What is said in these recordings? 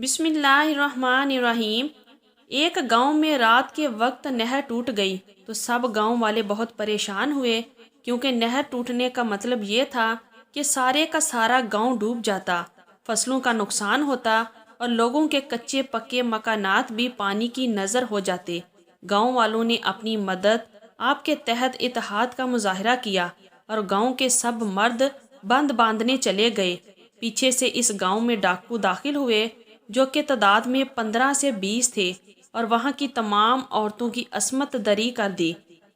بسم اللہ الرحمن الرحیم۔ ایک گاؤں میں رات کے وقت نہر ٹوٹ گئی تو سب گاؤں والے بہت پریشان ہوئے، کیونکہ نہر ٹوٹنے کا مطلب یہ تھا کہ سارے کا سارا گاؤں ڈوب جاتا، فصلوں کا نقصان ہوتا اور لوگوں کے کچے پکے مکانات بھی پانی کی نظر ہو جاتے۔ گاؤں والوں نے اپنی مدد آپ کے تحت اتحاد کا مظاہرہ کیا اور گاؤں کے سب مرد بند باندھنے چلے گئے۔ پیچھے سے اس گاؤں میں ڈاکو داخل ہوئے جو کہ تعداد میں 15 سے 20 تھے اور وہاں کی تمام عورتوں کی عصمت دری کر دی۔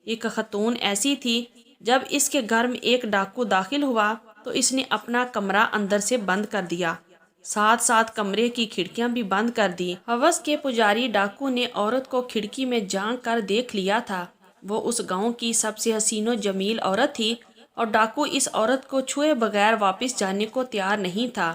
ایک خاتون ایسی تھی، جب اس کے گھر میں ایک ڈاکو داخل ہوا تو اس نے اپنا کمرہ اندر سے بند کر دیا، ساتھ ساتھ کمرے کی کھڑکیاں بھی بند کر دی۔ حوث کے پجاری ڈاکو نے عورت کو کھڑکی میں جھانک کر دیکھ لیا تھا۔ وہ اس گاؤں کی سب سے حسین و جمیل عورت تھی اور ڈاکو اس عورت کو چھوئے بغیر واپس جانے کو تیار نہیں تھا۔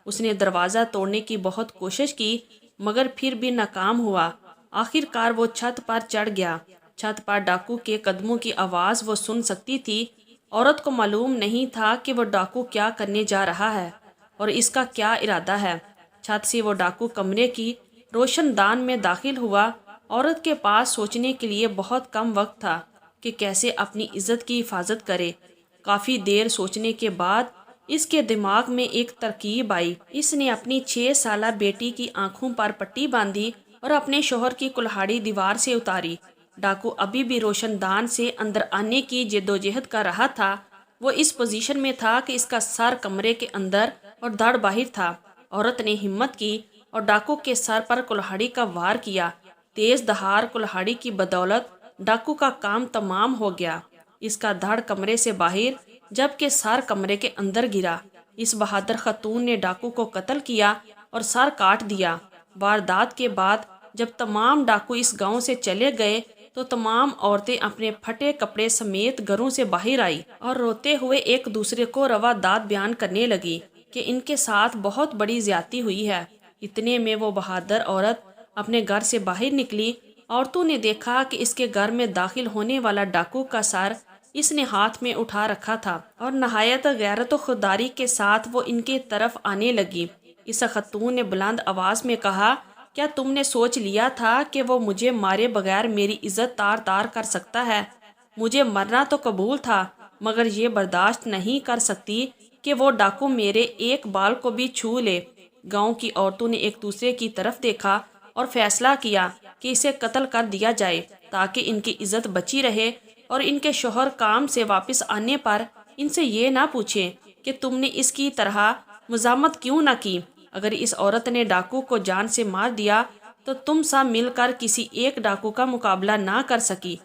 اس نے دروازہ توڑنے کی بہت کوشش کی مگر پھر بھی ناکام ہوا۔ آخر کار وہ چھت پر چڑھ گیا۔ چھت پر ڈاکو کے قدموں کی آواز وہ سن سکتی تھی۔ عورت کو معلوم نہیں تھا کہ وہ ڈاکو کیا کرنے جا رہا ہے اور اس کا کیا ارادہ ہے۔ چھت سے وہ ڈاکو کمرے کی روشن دان میں داخل ہوا۔ عورت کے پاس سوچنے کے لیے بہت کم وقت تھا کہ کیسے اپنی عزت کی حفاظت کرے۔ کافی دیر سوچنے کے بعد اس کے دماغ میں ایک ترکیب آئی۔ اس نے اپنی 6 سالہ بیٹی کی آنکھوں پر پٹی باندھی اور اپنے شوہر کی کلہاڑی دیوار سے اتاری۔ ڈاکو ابھی بھی روشن دان سے اندر آنے کی جدوجہد کر رہا تھا۔ وہ اس پوزیشن میں تھا کہ اس کا سر کمرے کے اندر اور دھڑ باہر تھا۔ عورت نے ہمت کی اور ڈاکو کے سر پر کلہاڑی کا وار کیا۔ تیز دھار کلہاڑی کی بدولت ڈاکو کا کام تمام ہو گیا۔ اس کا دھڑ کمرے سے باہر جبکہ سر کمرے کے اندر گرا۔ اس بہادر خاتون نے ڈاکو کو قتل کیا اور سر کاٹ دیا۔ واردات کے بعد جب تمام ڈاکو اس گاؤں سے چلے گئے تو تمام عورتیں اپنے پھٹے کپڑے سمیت گھروں سے باہر آئی اور روتے ہوئے ایک دوسرے کو روا داد بیان کرنے لگی کہ ان کے ساتھ بہت بڑی زیادتی ہوئی ہے۔ اتنے میں وہ بہادر عورت اپنے گھر سے باہر نکلی۔ عورتوں نے دیکھا کہ اس کے گھر میں داخل ہونے والا ڈاکو کا سر اس نے ہاتھ میں اٹھا رکھا تھا اور نہایت غیرت و خودداری کے ساتھ وہ ان کے طرف آنے لگی۔ اس خاتون نے بلند آواز میں کہا، کیا تم نے سوچ لیا تھا کہ وہ مجھے مارے بغیر میری عزت تار تار کر سکتا ہے؟ مجھے مرنا تو قبول تھا مگر یہ برداشت نہیں کر سکتی کہ وہ ڈاکو میرے ایک بال کو بھی چھو لے۔ گاؤں کی عورتوں نے ایک دوسرے کی طرف دیکھا اور فیصلہ کیا کہ اسے قتل کر دیا جائے تاکہ ان کی عزت بچی رہے اور ان کے شوہر کام سے واپس آنے پر ان سے یہ نہ پوچھیں کہ تم نے اس کی طرح مزاحمت کیوں نہ کی۔ اگر اس عورت نے ڈاکو کو جان سے مار دیا تو تم سب مل کر کسی ایک ڈاکو کا مقابلہ نہ کر سکی۔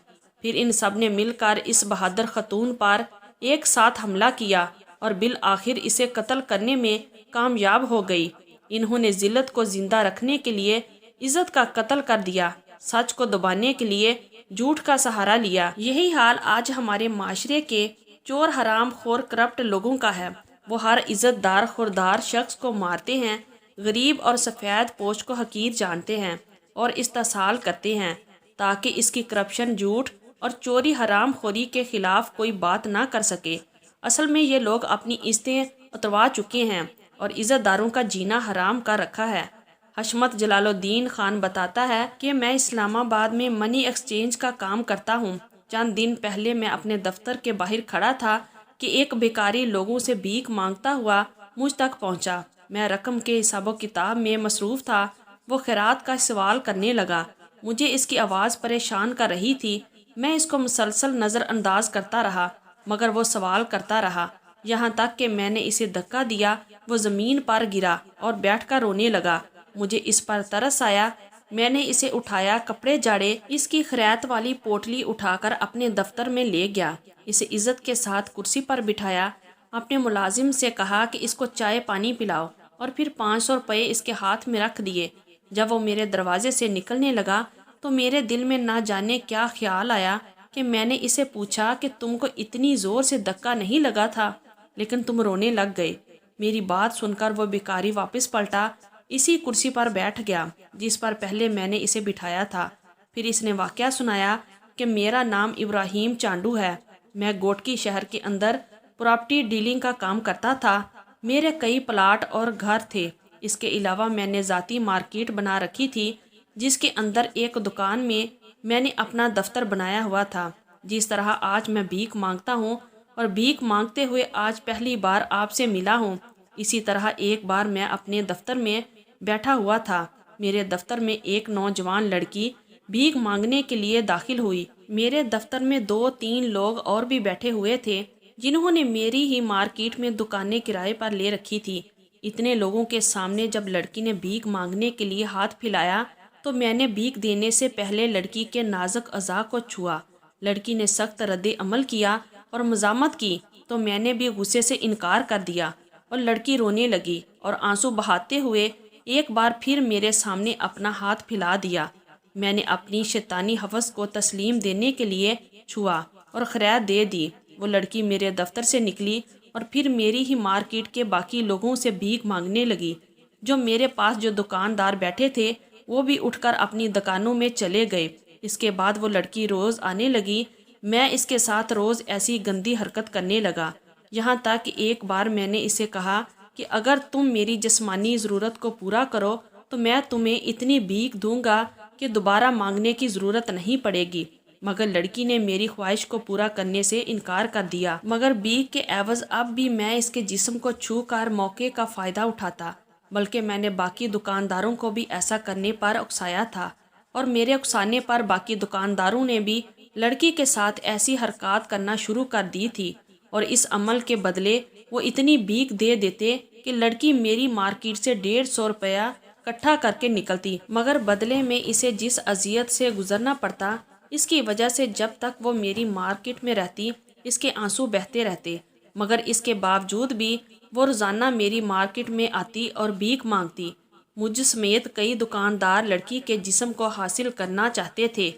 پھر ان سب نے مل کر اس بہادر خاتون پر ایک ساتھ حملہ کیا اور بالآخر اسے قتل کرنے میں کامیاب ہو گئی۔ انہوں نے ذلت کو زندہ رکھنے کے لیے عزت کا قتل کر دیا، سچ کو دبانے کے لیے جھوٹ کا سہارا لیا۔ یہی حال آج ہمارے معاشرے کے چور، حرام خور، کرپٹ لوگوں کا ہے۔ وہ ہر عزت دار خوردار شخص کو مارتے ہیں، غریب اور سفید پوش کو حقیر جانتے ہیں اور استحصال کرتے ہیں تاکہ اس کی کرپشن، جھوٹ اور چوری حرام خوری کے خلاف کوئی بات نہ کر سکے۔ اصل میں یہ لوگ اپنی عزتیں اتروا چکے ہیں اور عزت داروں کا جینا حرام کر رکھا ہے۔ حشمت جلال الدین خان بتاتا ہے کہ میں اسلام آباد میں منی ایکسچینج کا کام کرتا ہوں۔ چند دن پہلے میں اپنے دفتر کے باہر کھڑا تھا کہ ایک بھکاری لوگوں سے بھیک مانگتا ہوا مجھ تک پہنچا۔ میں رقم کے حساب و کتاب میں مصروف تھا۔ وہ خیرات کا سوال کرنے لگا۔ مجھے اس کی آواز پریشان کر رہی تھی۔ میں اس کو مسلسل نظر انداز کرتا رہا مگر وہ سوال کرتا رہا، یہاں تک کہ میں نے اسے دھکا دیا۔ وہ زمین پر گرا اور بیٹھ کر رونے لگا۔ مجھے اس پر ترس آیا۔ میں نے اسے اٹھایا، کپڑے جاڑے، اس کی خیرات والی پوٹلی اٹھا کر اپنے دفتر میں لے گیا۔ اسے عزت کے ساتھ کرسی پر بٹھایا۔ اپنے ملازم سے کہا کہ اس کو چائے پانی پلاؤ اور پھر 500 روپے اس کے ہاتھ میں رکھ دیے۔ جب وہ میرے دروازے سے نکلنے لگا تو میرے دل میں نہ جانے کیا خیال آیا کہ میں نے اسے پوچھا کہ تم کو اتنی زور سے دھکا نہیں لگا تھا لیکن تم رونے لگ گئے۔ میری بات سن کر وہ بھکاری واپس پلٹا، اسی کرسی پر بیٹھ گیا جس پر پہلے میں نے اسے بٹھایا تھا۔ پھر اس نے واقعہ سنایا کہ میرا نام ابراہیم چانڈو ہے۔ میں گوٹکی شہر کے اندر پراپرٹی ڈیلنگ کا کام کرتا تھا۔ میرے کئی پلاٹ اور گھر تھے۔ اس کے علاوہ میں نے ذاتی مارکیٹ بنا رکھی تھی، جس کے اندر ایک دکان میں نے اپنا دفتر بنایا ہوا تھا۔ جس طرح آج میں بھیک مانگتا ہوں اور بھیک مانگتے ہوئے آج پہلی بار آپ سے ملا ہوں، اسی طرح ایک بار میں اپنے دفتر میں بیٹھا ہوا تھا۔ میرے دفتر میں ایک نوجوان لڑکی بھیک مانگنے کے لیے داخل ہوئی۔ میرے دفتر میں 2-3 لوگ اور بھی بیٹھے ہوئے تھے جنہوں نے میری ہی مارکیٹ میں دکانیں کرائے پر لے رکھی تھی۔ اتنے لوگوں کے سامنے جب لڑکی نے بھیک مانگنے کے لیے ہاتھ پھیلایا تو میں نے بھیک دینے سے پہلے لڑکی کے نازک اعضاء کو چھوا۔ لڑکی نے سخت رد عمل کیا اور مزاحمت کی تو میں نے بھی غصے سے انکار کر دیا اور لڑکی رونے لگی اور آنسو بہاتے ہوئے ایک بار پھر میرے سامنے اپنا ہاتھ پھیلا دیا۔ میں نے اپنی شیطانی ہوس کو تسلیم دینے کے لیے چھوا اور خیرات دے دی۔ وہ لڑکی میرے دفتر سے نکلی اور پھر میری ہی مارکیٹ کے باقی لوگوں سے بھیک مانگنے لگی۔ جو میرے پاس جو دکاندار بیٹھے تھے وہ بھی اٹھ کر اپنی دکانوں میں چلے گئے۔ اس کے بعد وہ لڑکی روز آنے لگی۔ میں اس کے ساتھ روز ایسی گندی حرکت کرنے لگا، یہاں تک کہ ایک بار میں نے اسے کہا کہ اگر تم میری جسمانی ضرورت کو پورا کرو تو میں تمہیں اتنی بھیک دوں گا کہ دوبارہ مانگنے کی ضرورت نہیں پڑے گی، مگر لڑکی نے میری خواہش کو پورا کرنے سے انکار کر دیا۔ مگر بھیک کے عوض اب بھی میں اس کے جسم کو چھو کر موقع کا فائدہ اٹھاتا، بلکہ میں نے باقی دکانداروں کو بھی ایسا کرنے پر اکسایا تھا، اور میرے اکسانے پر باقی دکانداروں نے بھی لڑکی کے ساتھ ایسی حرکات کرنا شروع کر دی تھی، اور اس عمل کے بدلے وہ اتنی بھیک دے دیتے کہ لڑکی میری مارکیٹ سے 150 روپیہ اکٹھا کر کے نکلتی، مگر بدلے میں اسے جس اذیت سے گزرنا پڑتا اس کی وجہ سے جب تک وہ میری مارکیٹ میں رہتی اس کے آنسو بہتے رہتے، مگر اس کے باوجود بھی وہ روزانہ میری مارکیٹ میں آتی اور بھیک مانگتی۔ مجھ سمیت کئی دکاندار لڑکی کے جسم کو حاصل کرنا چاہتے تھے،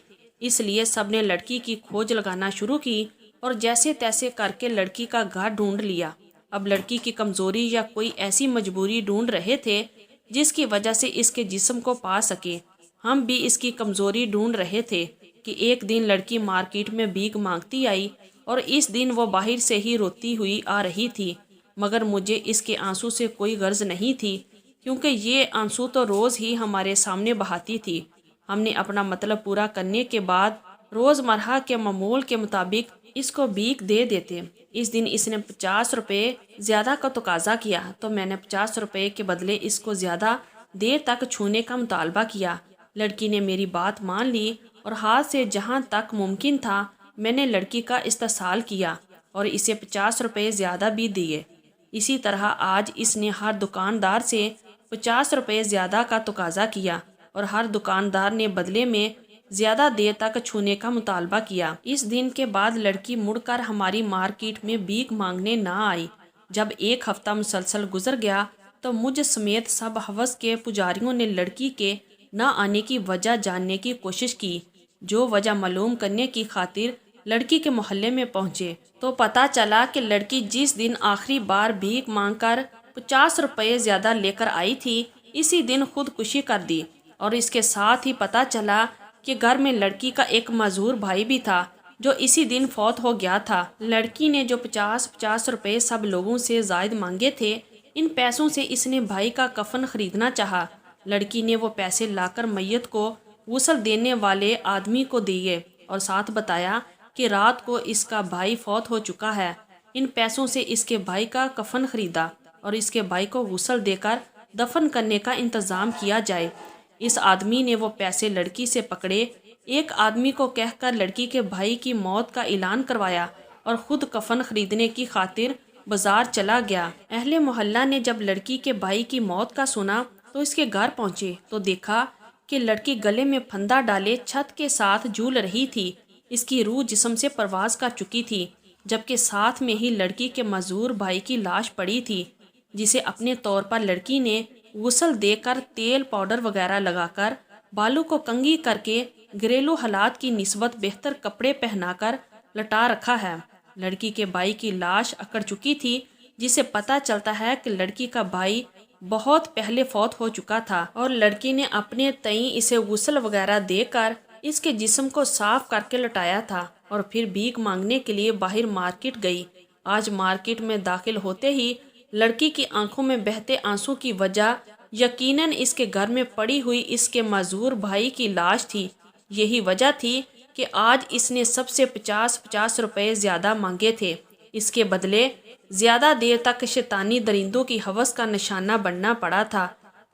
اس لیے سب نے لڑکی کی کھوج لگانا شروع کی اور جیسے تیسے کر کے لڑکی کا گھر ڈھونڈ لیا۔ اب لڑکی کی کمزوری یا کوئی ایسی مجبوری ڈھونڈ رہے تھے جس کی وجہ سے اس کے جسم کو پا سکے۔ ہم بھی اس کی کمزوری ڈھونڈ رہے تھے کہ ایک دن لڑکی مارکیٹ میں بھیک مانگتی آئی اور اس دن وہ باہر سے ہی روتی ہوئی آ رہی تھی، مگر مجھے اس کے آنسو سے کوئی غرض نہیں تھی، کیونکہ یہ آنسو تو روز ہی ہمارے سامنے بہاتی تھی۔ ہم نے اپنا مطلب پورا کرنے کے بعد روزمرہ کے معمول کے مطابق اس کو بھیک دے دیتے۔ اس دن اس نے 50 روپے زیادہ کا تقاضا کیا تو میں نے 50 روپے کے بدلے اس کو زیادہ دیر تک چھونے کا مطالبہ کیا۔ لڑکی نے میری بات مان لی اور ہاتھ سے جہاں تک ممکن تھا میں نے لڑکی کا استحصال کیا اور اسے 50 روپے زیادہ بھی دیے۔ اسی طرح آج اس نے ہر دکاندار سے 50 روپے زیادہ کا تقاضا کیا اور ہر دکاندار نے بدلے میں زیادہ دیر تک چھونے کا مطالبہ کیا۔ اس دن کے بعد لڑکی مڑ کر ہماری مارکیٹ میں بھیک مانگنے نہ آئی۔ جب ایک ہفتہ مسلسل گزر گیا تو مجھ سمیت سب ہوس کے پجاریوں نے لڑکی کے نہ آنے کی وجہ جاننے کی کوشش کی۔ جو وجہ معلوم کرنے کی خاطر لڑکی کے محلے میں پہنچے تو پتہ چلا کہ لڑکی جس دن آخری بار بھیک مانگ کر 50 روپے زیادہ لے کر آئی تھی اسی دن خودکشی کر دی، اور اس کے ساتھ ہی پتہ چلا کہ گھر میں لڑکی کا ایک معذور بھائی بھی تھا جو اسی دن فوت ہو گیا تھا۔ لڑکی نے جو 50 روپے سب لوگوں سے زائد مانگے تھے، ان پیسوں سے اس نے بھائی کا کفن خریدنا چاہا۔ لڑکی نے وہ پیسے لا کر میت کو غسل دینے والے آدمی کو دیے اور ساتھ بتایا کہ رات کو اس کا بھائی فوت ہو چکا ہے، ان پیسوں سے اس کے بھائی کا کفن خریدا اور اس کے بھائی کو غسل دے کر دفن کرنے کا انتظام کیا جائے۔ اس آدمی نے وہ پیسے لڑکی سے پکڑے، ایک آدمی کو کہہ کر لڑکی کے بھائی کی موت کا اعلان کروایا اور خود کفن خریدنے کی خاطر بازار چلا گیا۔ اہل محلہ نے جب لڑکی کے بھائی کی موت کا سنا تو اس کے گھر پہنچے تو دیکھا کہ لڑکی گلے میں پھندا ڈالے چھت کے ساتھ جھول رہی تھی۔ اس کی روح جسم سے پرواز کر چکی تھی، جبکہ ساتھ میں ہی لڑکی کے معذور بھائی کی لاش پڑی تھی، جسے اپنے طور پر لڑکی نے غسل دے کر تیل پاؤڈر وغیرہ لگا کر بالوں کو کنگھی کر کے گھریلو حالات کی نسبت بہتر کپڑے پہنا کر لٹا رکھا ہے۔ لڑکی کے بھائی کی لاش اکڑ چکی تھی، جسے پتہ چلتا ہے کہ لڑکی کا بھائی بہت پہلے فوت ہو چکا تھا اور لڑکی نے اپنے تئیں اسے غسل وغیرہ دے کر اس کے جسم کو صاف کر کے لٹایا تھا اور پھر بھیک مانگنے کے لیے باہر مارکیٹ گئی۔ آج مارکیٹ میں داخل ہوتے ہی لڑکی کی آنکھوں میں بہتے آنسو کی وجہ یقیناً اس کے گھر میں پڑی ہوئی اس کے معذور بھائی کی لاش تھی۔ یہی وجہ تھی کہ آج اس نے سب سے 50 روپے زیادہ مانگے تھے۔ اس کے بدلے زیادہ دیر تک شیطانی درندوں کی ہوس کا نشانہ بننا پڑا تھا۔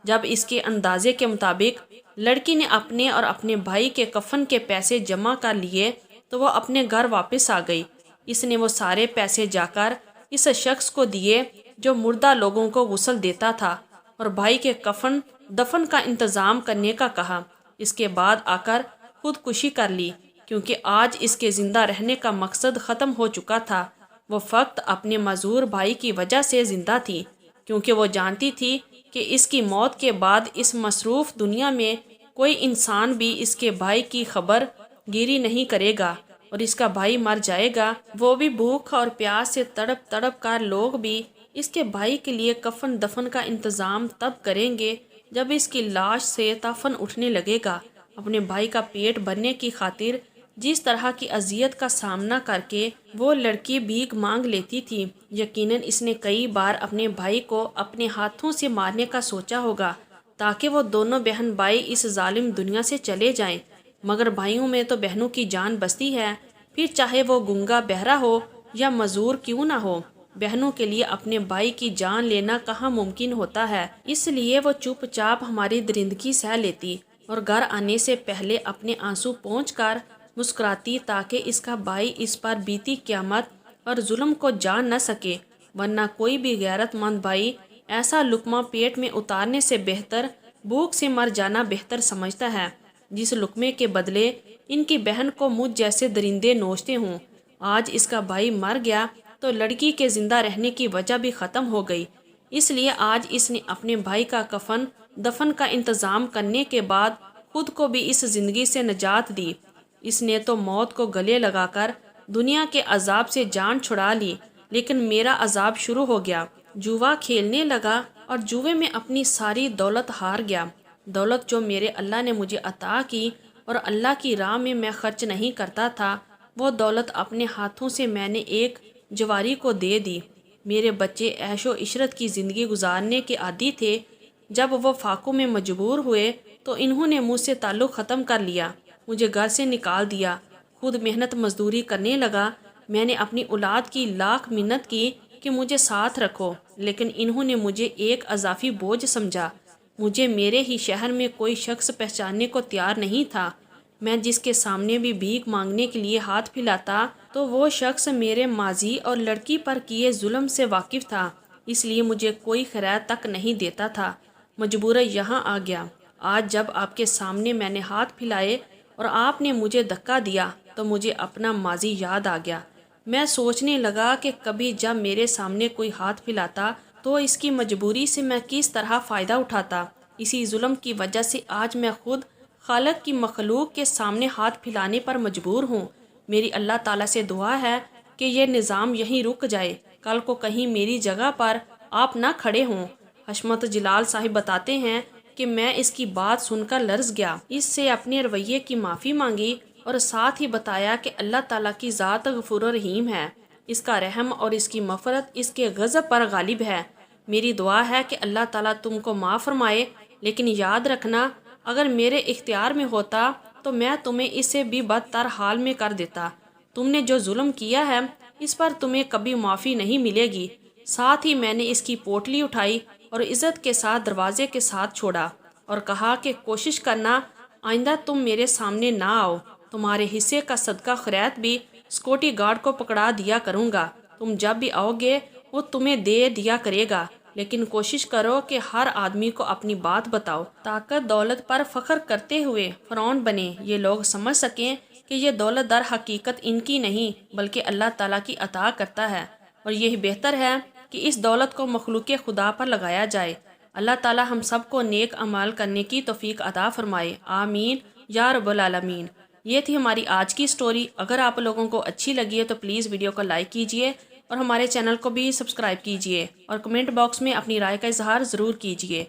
جب اس کے اندازے کے مطابق لڑکی نے اپنے اور اپنے بھائی کے کفن کے پیسے جمع کر لیے تو وہ اپنے گھر واپس آ گئی۔ اس نے وہ سارے پیسے جا کر اس شخص کو دیے جو مردہ لوگوں کو غسل دیتا تھا، اور بھائی کے کفن دفن کا انتظام کرنے کا کہا۔ اس کے بعد آ کر خودکشی کر لی، کیونکہ آج اس کے زندہ رہنے کا مقصد ختم ہو چکا تھا۔ وہ فقط اپنے معذور بھائی کی وجہ سے زندہ تھی، کیونکہ وہ جانتی تھی کہ اس کی موت کے بعد اس مصروف دنیا میں کوئی انسان بھی اس کے بھائی کی خبر گیری نہیں کرے گا، اور اس کا بھائی مر جائے گا، وہ بھی بھوک اور پیاس سے تڑپ تڑپ کر۔ لوگ بھی اس کے بھائی کے لیے کفن دفن کا انتظام تب کریں گے جب اس کی لاش سے تفن اٹھنے لگے گا۔ اپنے بھائی کا پیٹ بھرنے کی خاطر جس طرح کی اذیت کا سامنا کر کے وہ لڑکی بھیک مانگ لیتی تھی، یقیناً اس نے کئی بار اپنے بھائی کو اپنے ہاتھوں سے مارنے کا سوچا ہوگا تاکہ وہ دونوں بہن بھائی اس ظالم دنیا سے چلے جائیں، مگر بھائیوں میں تو بہنوں کی جان بستی ہے، پھر چاہے وہ گنگا بہرا ہو یا معذور کیوں نہ ہو۔ بہنوں کے لیے اپنے بھائی کی جان لینا کہاں ممکن ہوتا ہے، اس لیے وہ چپ چاپ ہماری درندگی سہ لیتی اور گھر آنے سے پہلے اپنے آنسو پونچھ کر مسکراتی تاکہ اس کا بھائی اس پر بیتی قیامت اور ظلم کو جان نہ سکے، ورنہ کوئی بھی غیرت مند بھائی ایسا لقمہ پیٹ میں اتارنے سے بہتر بھوک سے مر جانا بہتر سمجھتا ہے، جس لقمے کے بدلے ان کی بہن کو مجھ جیسے درندے نوچتے ہوں۔ آج اس کا بھائی مر گیا تو لڑکی کے زندہ رہنے کی وجہ بھی ختم ہو گئی، اس لیے آج اس نے اپنے بھائی کا کفن دفن کا انتظام کرنے کے بعد خود کو بھی اس زندگی سے نجات دی۔ اس نے تو موت کو گلے لگا کر دنیا کے عذاب سے جان چھڑا لی، لیکن میرا عذاب شروع ہو گیا۔ جوا کھیلنے لگا اور جوے میں اپنی ساری دولت ہار گیا، دولت جو میرے اللہ نے مجھے عطا کی اور اللہ کی راہ میں خرچ نہیں کرتا تھا، وہ دولت اپنے ہاتھوں سے میں نے ایک جواری کو دے دی۔ میرے بچے عیش و عشرت کی زندگی گزارنے کے عادی تھے، جب وہ فاقوں میں مجبور ہوئے تو انہوں نے مجھ سے تعلق ختم کر لیا، مجھے گھر سے نکال دیا، خود محنت مزدوری کرنے لگا۔ میں نے اپنی اولاد کی لاکھ منت کی کہ مجھے ساتھ رکھو، لیکن انہوں نے مجھے ایک اضافی بوجھ سمجھا۔ مجھے میرے ہی شہر میں کوئی شخص پہچاننے کو تیار نہیں تھا۔ میں جس کے سامنے بھی بھیک مانگنے کے لیے ہاتھ پھیلاتا تو وہ شخص میرے ماضی اور لڑکی پر کیے ظلم سے واقف تھا، اس لیے مجھے کوئی خیرات تک نہیں دیتا تھا۔ مجبورا یہاں آ گیا۔ آج جب آپ کے سامنے میں نے ہاتھ پھیلائے اور آپ نے مجھے دھکا دیا تو مجھے اپنا ماضی یاد آ گیا۔ میں سوچنے لگا کہ کبھی جب میرے سامنے کوئی ہاتھ پھیلاتا تو اس کی مجبوری سے میں کس طرح فائدہ اٹھاتا۔ اسی ظلم کی وجہ سے آج میں خود خالق کی مخلوق کے سامنے ہاتھ پھیلانے پر مجبور ہوں۔ میری اللہ تعالیٰ سے دعا ہے کہ یہ نظام یہیں رک جائے، کل کو کہیں میری جگہ پر آپ نہ کھڑے ہوں۔ حشمت جلال صاحب بتاتے ہیں کہ میں اس کی بات سن کر لرز گیا، اس سے اپنے رویے کی معافی مانگی اور ساتھ ہی بتایا کہ اللہ تعالیٰ کی ذات غفور و رحیم ہے، اس کا رحم اور اس کی مغفرت اس کے غضب پر غالب ہے۔ میری دعا ہے کہ اللہ تعالیٰ تم کو معاف فرمائے، لیکن یاد رکھنا اگر میرے اختیار میں ہوتا تو میں تمہیں اس سے بھی بدتر حال میں کر دیتا۔ تم نے جو ظلم کیا ہے اس پر تمہیں کبھی معافی نہیں ملے گی۔ ساتھ ہی میں نے اس کی پوٹلی اٹھائی اور عزت کے ساتھ دروازے کے ساتھ چھوڑا اور کہا کہ کوشش کرنا آئندہ تم میرے سامنے نہ آؤ، تمہارے حصے کا صدقہ خیرات بھی سیکورٹی گارڈ کو پکڑا دیا کروں گا، تم جب بھی آؤ گے وہ تمہیں دے دیا کرے گا، لیکن کوشش کرو کہ ہر آدمی کو اپنی بات بتاؤ تاکہ دولت پر فخر کرتے ہوئے فرعون بنے، یہ لوگ سمجھ سکیں کہ یہ دولت در حقیقت ان کی نہیں بلکہ اللہ تعالیٰ کی عطا کرتا ہے، اور یہی بہتر ہے کہ اس دولت کو مخلوق خدا پر لگایا جائے۔ اللہ تعالیٰ ہم سب کو نیک اعمال کرنے کی توفیق عطا فرمائے، آمین یا رب العالمین۔ یہ تھی ہماری آج کی سٹوری۔ اگر آپ لوگوں کو اچھی لگی ہے تو پلیز ویڈیو کو لائک کیجئے اور ہمارے چینل کو بھی سبسکرائب کیجئے اور کمنٹ باکس میں اپنی رائے کا اظہار ضرور کیجئے۔